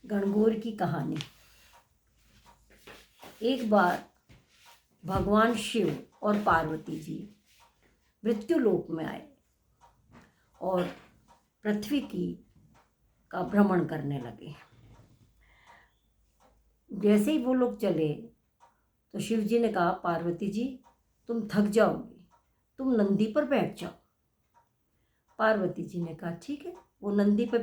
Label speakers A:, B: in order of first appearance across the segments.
A: गणगौर की कहानी। एक बार भगवान शिव और पार्वती जी मृत्यु लोक में आए और पृथ्वी का भ्रमण करने लगे। जैसे ही वो लोग चले तो शिव जी ने कहा, पार्वती जी तुम थक जाओगी, तुम नंदी पर बैठ जाओ। पार्वती जी ने कहा ठीक है। वो नंदी पर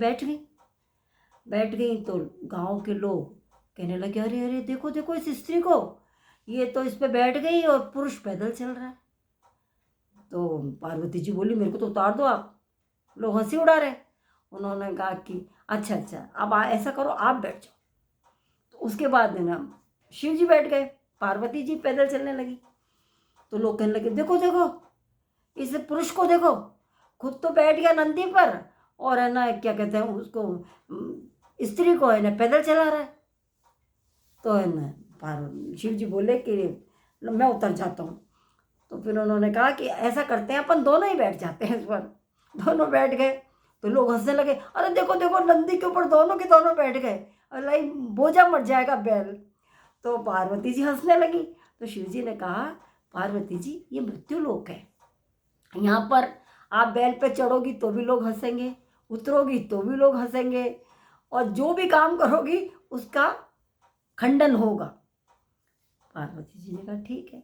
A: बैठ गई तो गांव के लोग कहने लगे, अरे अरे देखो देखो इस स्त्री को, ये तो इस पे बैठ गई और पुरुष पैदल चल रहा है। तो पार्वती जी बोली, मेरे को तो उतार दो आप। लोग हंसी उड़ा रहे। उन्होंने कहा कि अच्छा अब ऐसा करो, आप बैठ जाओ। तो उसके बाद ना शिव जी बैठ गए, पार्वती जी पैदल चलने लगी। तो लोग कहने लगे, देखो देखो इस पुरुष को देखो, खुद तो बैठ गया नंदी पर और है ना क्या कहते हैं उसको, स्त्री को है ना पैदल चला रहा है। तो है ना शिव जी बोले कि मैं उतर जाता हूँ। तो फिर उन्होंने कहा कि ऐसा करते हैं, अपन दोनों ही बैठ जाते हैं इस पर। दोनों बैठ गए तो लोग हंसने लगे, अरे देखो देखो नंदी के ऊपर दोनों के दोनों बैठ गए, अरे बोझा मर जाएगा बैल। तो पार्वती जी हंसने लगी। तो शिव जी ने कहा, पार्वती जी ये मृत्यु लोक है, यहाँ पर आप बैल पे चढ़ोगी तो भी लोग हंसेंगे, उतरोगी तो भी लोग हंसेंगे, और जो भी काम करोगी उसका खंडन होगा। पार्वती जी ने कहा ठीक है।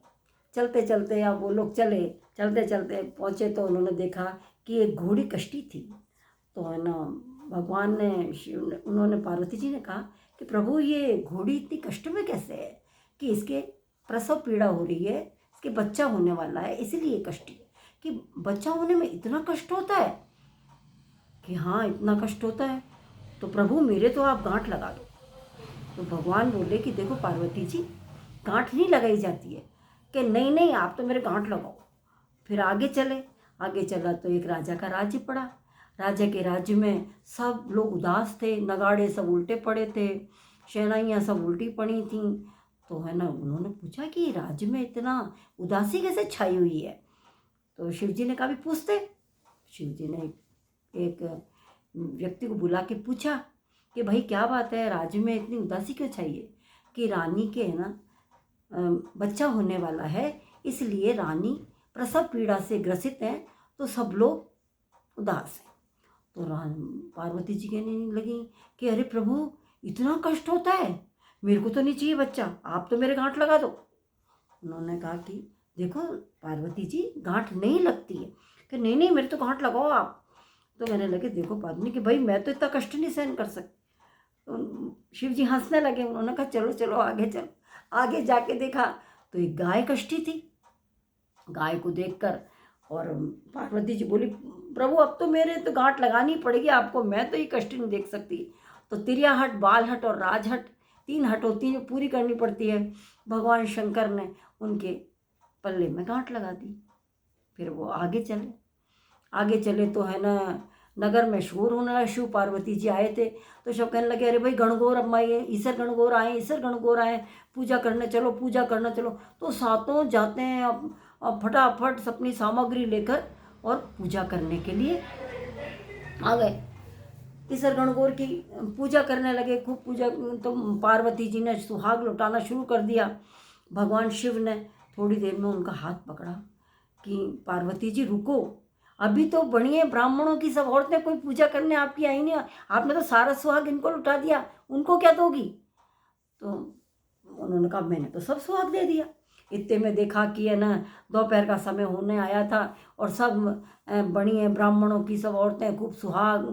A: चलते चलते अब वो लोग चलते चलते पहुँचे तो उन्होंने देखा कि एक घोड़ी कश्ती थी। तो है ना भगवान ने उन्होंने पार्वती जी ने कहा कि प्रभु ये घोड़ी इतनी कष्ट में कैसे है, कि इसके प्रसव पीड़ा हो रही है, इसके बच्चा होने वाला है, इसीलिए कष्ट है। कि बच्चा होने में इतना कष्ट होता है? कि हाँ इतना कष्ट होता है। तो प्रभु मेरे तो आप गांठ लगा दो। तो भगवान बोले कि देखो पार्वती जी गांठ नहीं लगाई जाती है। कि नहीं नहीं आप तो मेरे गांठ लगाओ। फिर आगे चला तो एक राजा का राज्य पड़ा। राजा के राज्य में सब लोग उदास थे, नगाड़े सब उल्टे पड़े थे, शहनाइयाँ सब उल्टी पड़ी थीं। तो है ना उन्होंने पूछा कि राज्य में इतना उदासी कैसे छाई हुई है। तो शिव जी ने कहा भी पूछते। शिव जी ने एक व्यक्ति को बुला के पूछा कि भाई क्या बात है, राज्य में इतनी उदासी क्यों चाहिए? कि रानी के है ना बच्चा होने वाला है, इसलिए रानी प्रसव पीड़ा से ग्रसित हैं, तो सब लोग उदास हैं। तो पार्वती जी कहने लगी कि अरे प्रभु इतना कष्ट होता है, मेरे को तो नहीं चाहिए बच्चा, आप तो मेरे गांठ लगा दो। उन्होंने कहा कि देखो पार्वती जी गांठ नहीं लगती है। कि नहीं नहीं मेरे तो गांठ लगाओ आप। तो कहने लगे, देखो पार्वती कि भाई मैं तो इतना कष्ट नहीं सहन कर सकती। तो शिव जी हंसने लगे। उन्होंने कहा चलो चलो आगे चलो। आगे जाके देखा तो एक गाय कष्टी थी। गाय को देखकर और पार्वती जी बोली, प्रभु अब तो मेरे तो गांठ लगानी पड़ेगी आपको, मैं तो ये कष्ट नहीं देख सकती। तो तिरिया हट, बाल हट और राज हट, 3 हट होती है, पूरी करनी पड़ती है। भगवान शंकर ने उनके पल्ले में गांठ लगा दी। फिर वो आगे चले तो है ना नगर में शोर होने लगा। शिव पार्वती जी आए थे तो सब कहने लगे, अरे भाई गणगौर अम्मा ये ईसर गणगौर आए, पूजा करने चलो। तो सातों जाते हैं अब फटाफट अपनी सामग्री लेकर और पूजा करने के लिए आ गए। ईसर गणगौर की पूजा करने लगे, खूब पूजा। तो पार्वती जी ने सुहाग लुटाना शुरू कर दिया। भगवान शिव ने थोड़ी देर में उनका हाथ पकड़ा कि पार्वती जी रुको, अभी तो बढ़िया ब्राह्मणों की सब औरतें कोई पूजा करने आपकी आई नहीं, आपने तो सारा सुहाग इनको लुटा दिया, उनको क्या दोगी? तो उन्होंने कहा मैंने तो सब सुहाग दे दिया। इतने में देखा कि है ना दोपहर का समय होने आया था और सब बढ़िया ब्राह्मणों की सब औरतें खूब सुहाग,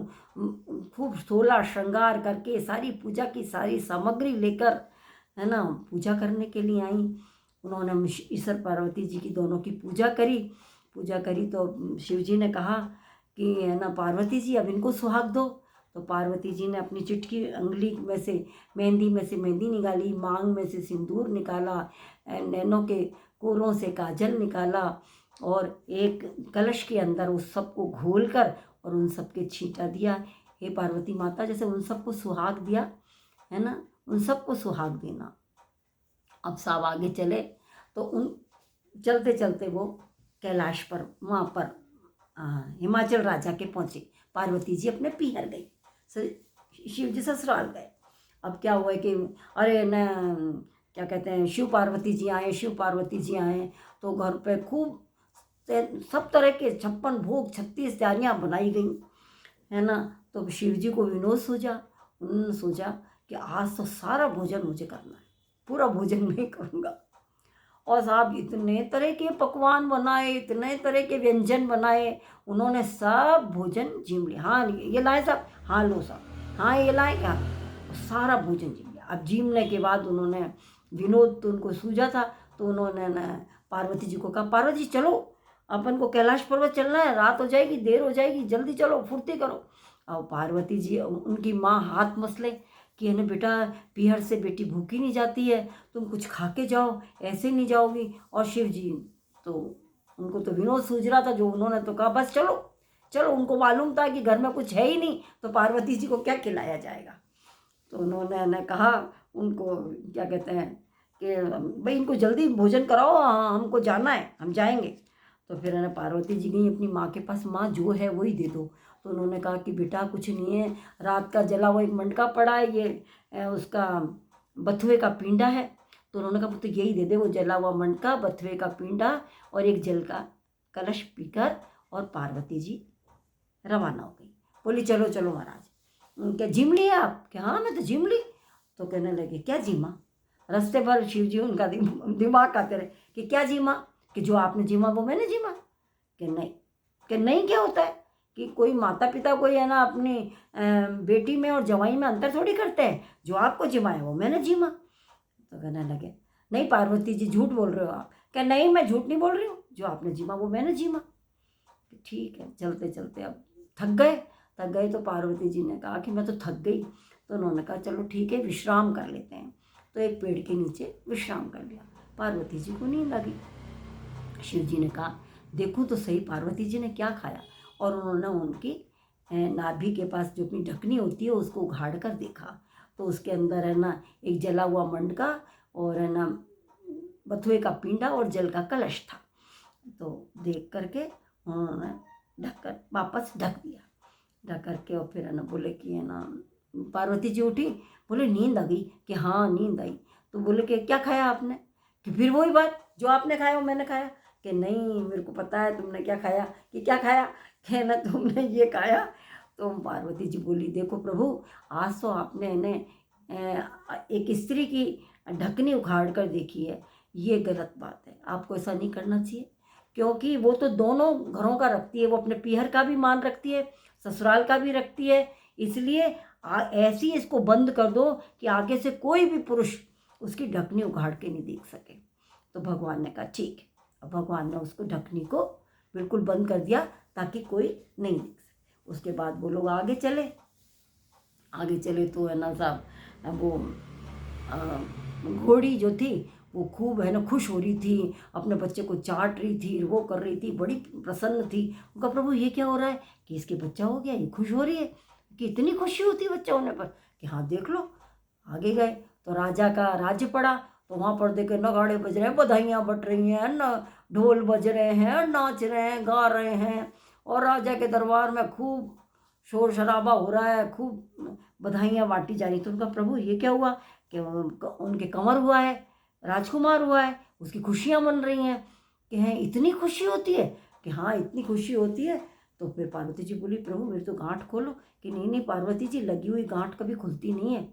A: खूब 16 श्रृंगार करके सारी पूजा की सारी सामग्री लेकर है ना पूजा करने के लिए आई। उन्होंने ईश्वर पार्वती जी की दोनों की पूजा करी तो शिव जी ने कहा कि है ना पार्वती जी अब इनको सुहाग दो। तो पार्वती जी ने अपनी चुटकी अंगुली में से मेहंदी निकाली, मांग में से सिंदूर निकाला, नैनों के कोरों से काजल निकाला और एक कलश के अंदर उस सबको घोल कर और उन सबके छींटा दिया। हे पार्वती माता, जैसे उन सबको सुहाग दिया है ना, उन सबको सुहाग देना। अब सब आगे चले तो उन चलते चलते वो कैलाश पर वहाँ पर हिमाचल राजा के पहुँचे। पार्वती जी अपने पीहर गई, शिव जी ससुराल गए। अब क्या हुआ है कि अरे न क्या कहते हैं, शिव पार्वती जी आए, शिव पार्वती जी आए, तो घर पे खूब सब तरह के 56 भोग 36 तैयारियाँ बनाई गई, है ना। तो शिव जी को विनोद सूझा, उन्होंने सोचा कि आज तो सारा भोजन मुझे करना है, पूरा भोजन मैं ही करूँगा। और साहब इतने तरह के पकवान बनाए, इतने तरह के व्यंजन बनाए, उन्होंने सब भोजन जीम लिया। हाँ ये लाए साहब, हाँ लो साहब, हाँ ये लाए क्या, सारा भोजन जीम लिया। अब जीमने के बाद उन्होंने, विनोद तो उनको सूझा था, तो उन्होंने न पार्वती जी को कहा, पार्वती जी चलो अपन को कैलाश पर्वत चलना है, रात हो जाएगी, देर हो जाएगी, जल्दी चलो, फुर्ती करो। अब पार्वती जी, उनकी माँ हाथ मसले कि है ना बेटा, पीहर से बेटी भूखी नहीं जाती है, तुम कुछ खा के जाओ, ऐसे नहीं जाओगी। और शिव जी तो उनको तो विनोद सूझ रहा था, जो उन्होंने तो कहा बस चलो चलो। उनको मालूम था कि घर में कुछ है ही नहीं, तो पार्वती जी को क्या खिलाया जाएगा। तो उन्होंने ने कहा उनको, क्या कहते हैं कि भाई इनको जल्दी भोजन कराओ, हमको जाना है, हम जाएंगे। तो फिर है ना पार्वती जी गई अपनी माँ के पास, माँ जो है वही दे दो। तो उन्होंने कहा कि बेटा कुछ नहीं है, रात का जला हुआ एक मटका पड़ा है, ये उसका बथुए का पिंडा है। तो उन्होंने कहा तो यही दे दे, वो जला हुआ मटका, बथुए का पिंडा और एक जल का कलश पीकर, और पार्वती जी रवाना हो गई। बोली चलो चलो महाराज। क्या जिम लिया आप? क्या हाँ मैं तो जिम ली। तो कहने लगे क्या जिमा? रास्ते भर शिव जी उनका दिमाग खाते रहे कि क्या जिमा, कि जो आपने जिमा वो मैंने जिमा। कि नहीं, कि नहीं क्या होता है कि कोई माता पिता कोई है ना अपनी बेटी में और जवाई में अंतर थोड़ी करते हैं, जो आपको जिमाया वो मैंने जिमा। तो कहने लगे नहीं पार्वती जी झूठ बोल रहे हो आप। क्या नहीं मैं झूठ नहीं बोल रही हूँ, जो आपने जिमा वो मैंने जिमा। ठीक है, चलते चलते अब थक गए तो पार्वती जी ने कहा कि मैं तो थक गई। तो उन्होंने कहा चलो ठीक है विश्राम कर लेते हैं। तो एक पेड़ के नीचे विश्राम कर लिया। पार्वती जी को नींद आ गई। शिव जी ने कहा देखो तो सही पार्वती जी ने क्या खाया। और उन्होंने उनकी नाभि के पास जो अपनी ढकनी होती है उसको उघाड़ कर देखा, तो उसके अंदर है ना एक जला हुआ मंडका और है ना बथुए का पिंडा और जल का कलश था। तो देख करके उन्होंने ढककर वापस ढक दिया। ढक करके और फिर है ना बोले कि है ना, पार्वती जी उठी, बोले नींद आ गई। कि हाँ नींद आई। तो बोले कि क्या खाया आपने? कि फिर वही बात, जो आपने खाया वो मैंने खाया। कि नहीं मेरे को पता है तुमने क्या खाया। कि क्या खाया? कि ना तुमने ये खाया। तो पार्वती जी बोली देखो प्रभु, आज तो आपने एक स्त्री की ढकनी उखाड़ कर देखी है, ये गलत बात है, आपको ऐसा नहीं करना चाहिए। क्योंकि वो तो दोनों घरों का रखती है, वो अपने पीहर का भी मान रखती है, ससुराल का भी रखती है। इसलिए ऐसी इसको बंद कर दो कि आगे से कोई भी पुरुष उसकी ढकनी उखाड़ के नहीं देख सके। तो भगवान ने कहा ठीक है। अब भगवान ने उसको ढकनी को बिल्कुल बंद कर दिया ताकि कोई नहीं देख सके। उसके बाद वो लोग आगे चले। आगे चले तो है ना साहब वो घोड़ी जो थी वो खूब है ना खुश हो रही थी, अपने बच्चे को चाट रही थी, वो कर रही थी, बड़ी प्रसन्न थी। उनका प्रभु ये क्या हो रहा है कि इसके बच्चा हो गया, ये खुश हो रही है, कि इतनी खुशी होती है बच्चा होने पर। कि हाँ देख लो। आगे गए तो राजा का राज्य पड़ा, तो वहाँ पर देखे नगाड़े बज रहे हैं, बधाइयाँ बट रही हैं, न ढोल बज रहे हैं, नाच रहे हैं, गा रहे हैं, और राजा के दरबार में खूब शोर शराबा हो रहा है, खूब बधाइयाँ बांटी जा रही। तो उनका प्रभु ये क्या हुआ कि उनके कंवर हुआ है, राजकुमार हुआ है, उसकी खुशियाँ मन रही हैं। कि हैं इतनी खुशी होती है? कि हाँ इतनी खुशी होती है। तो फिर पार्वती जी बोली प्रभु मेरी तो गांठ खोलो। कि नहीं नहीं पार्वती जी, लगी हुई गांठ कभी खुलती नहीं है।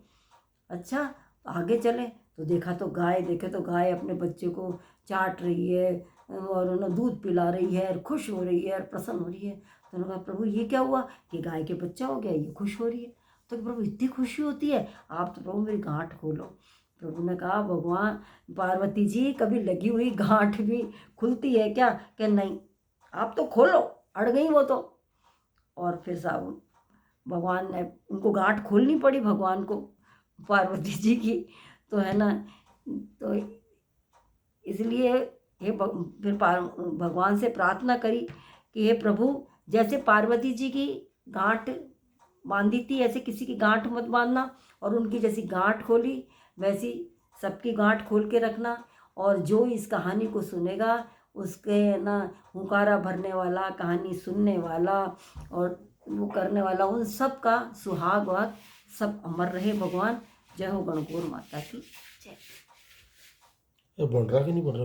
A: अच्छा, तो आगे चले तो देखा तो गाय, देखे तो गाय अपने बच्चे को चाट रही है और उन्हें दूध पिला रही है और खुश हो रही है और प्रसन्न हो रही है। तो उन्होंने कहा प्रभु ये क्या हुआ कि गाय के बच्चा हो गया, ये खुश हो रही है। तो प्रभु इतनी खुशी होती है, आप तो प्रभु मेरी गांठ खोलो। प्रभु ने कहा भगवान पार्वती जी, कभी लगी हुई गांठ भी खुलती है क्या? कि नहीं, आप तो खोलो, अड़ गई वो तो। और फिर साहब भगवान ने, उनको गांठ खोलनी पड़ी भगवान को, पार्वती जी की। तो है ना, तो इसलिए फिर भगवान से प्रार्थना करी कि हे प्रभु, जैसे पार्वती जी की गांठ बांधी थी ऐसे किसी की गांठ मत बांधना, और उनकी जैसी गांठ खोली वैसी सबकी गांठ खोल के रखना। और जो इस कहानी को सुनेगा उसके ना हुंकारा भरने वाला, कहानी सुनने वाला और वो करने वाला, उन सब का सुहाग वाग सब अमर रहे भगवान। जय हो गणगौर माता की जय।
B: ये बन रहा कि नहीं बन रहा?